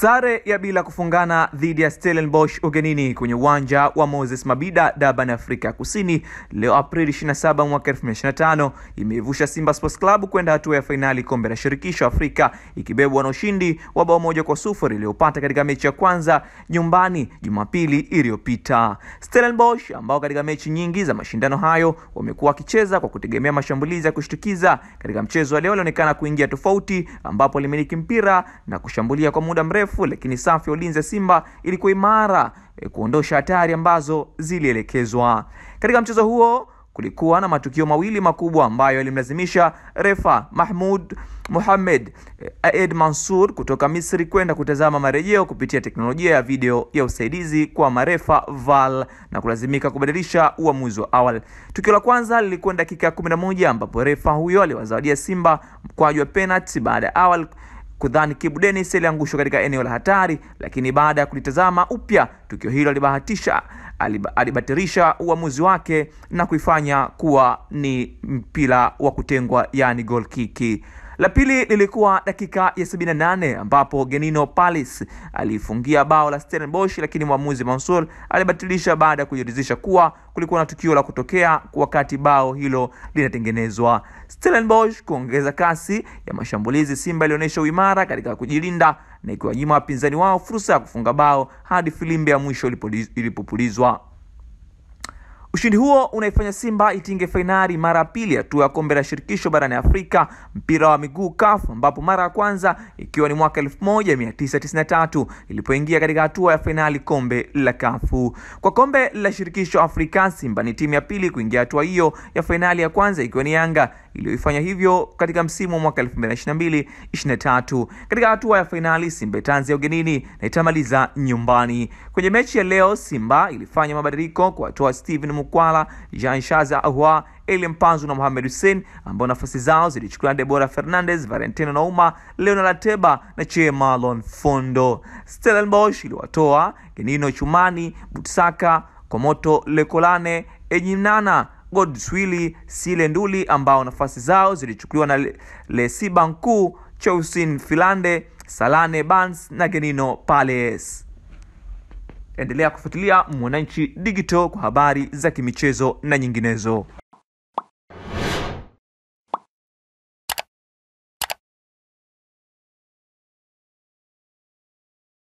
Sare ya bila kufungana dhidi ya Stellenbosch ugenini kwenye uwanja wa Moses Mabhida, Durban, Afrika Kusini leo Aprili 27 mwaka 2025 imeivusha Simba Sports Club kwenda hatua ya fainali kombe la shirikisho Afrika, ikibebwa na ushindi wa bao 1-0 iliyopata katika mechi ya kwanza nyumbani Jumapili iliyopita. Stellenbosch ambao katika mechi nyingi za mashindano hayo wamekuwa wakicheza kwa kutegemea mashambulizi ya kushtukiza, katika mchezo wa leo walionekana kuingia tofauti, ambapo limiliki mpira na kushambulia kwa muda mrefu, lakini safu ya ulinzi ya Simba ilikuwa imara kuondosha hatari ambazo zilielekezwa. Katika mchezo huo kulikuwa na matukio mawili makubwa ambayo yalimlazimisha refa Mahmoud Mohamed Aed Mansour kutoka Misri kwenda kutazama marejeo kupitia teknolojia ya video ya usaidizi kwa marefa VAR na kulazimika kubadilisha uamuzi wa awali. Tukio la kwanza lilikuwa dakika 11 ambapo refa huyo aliwazawadia Simba mkwaju wa penalty baada ya awali kudhani Kibu Denis aliangushwa katika eneo la hatari, lakini baada ya kulitazama upya tukio hilo alibatilisha uamuzi wake na kuifanya kuwa ni mpira wa kutengwa, yani goal kick. La pili lilikuwa dakika ya 78 ambapo Genino Palace alifungia bao la Stellenbosch, lakini mwamuzi Mansour alibatilisha baada ya kujiridhisha kuwa kulikuwa na tukio la kutokea wakati bao hilo linatengenezwa. Stellenbosch kuongeza kasi ya mashambulizi, Simba ilionyesha uimara katika kujilinda na ikiwanyima wapinzani wao fursa ya kufunga bao hadi filimbi ya mwisho ilipopulizwa. Ushindi huo unaifanya Simba itinge fainali mara pili hatua ya kombe la shirikisho barani Afrika mpira wa miguu CAF, ambapo mara ya kwanza ikiwa ni mwaka 1993 ilipoingia katika hatua ya fainali kombe la CAF. Kwa kombe la shirikisho Afrika, Simba ni timu ya pili kuingia hatua hiyo ya fainali, ya kwanza ikiwa ni Yanga iliyoifanya hivyo katika msimu wa mwaka 2022-23. Katika hatua ya fainali Simba itaanzia ugenini na itamaliza nyumbani. Kwenye mechi ya leo Simba ilifanya mabadiliko kwa kutoa Steven Mukwala, Jean Shaza Ahua, Eli Mpanzu na Mohamed Hussein, ambao nafasi zao zilichukua Deborah Fernandez, Valentino Nauma, Leonel Ateba na Che Malon Fondo. Stellenbosch iliwatoa Genino Chumani, Butsaka, Komoto Lekolane, Enyinana, Godswili, Sile Nduli, ambao nafasi zao zilichukuliwa na Lesiba Nku, Chausin Filande, Salane Bans na Genino Palace. Endelea kufuatilia Mwananchi Digital kwa habari za kimichezo na nyinginezo.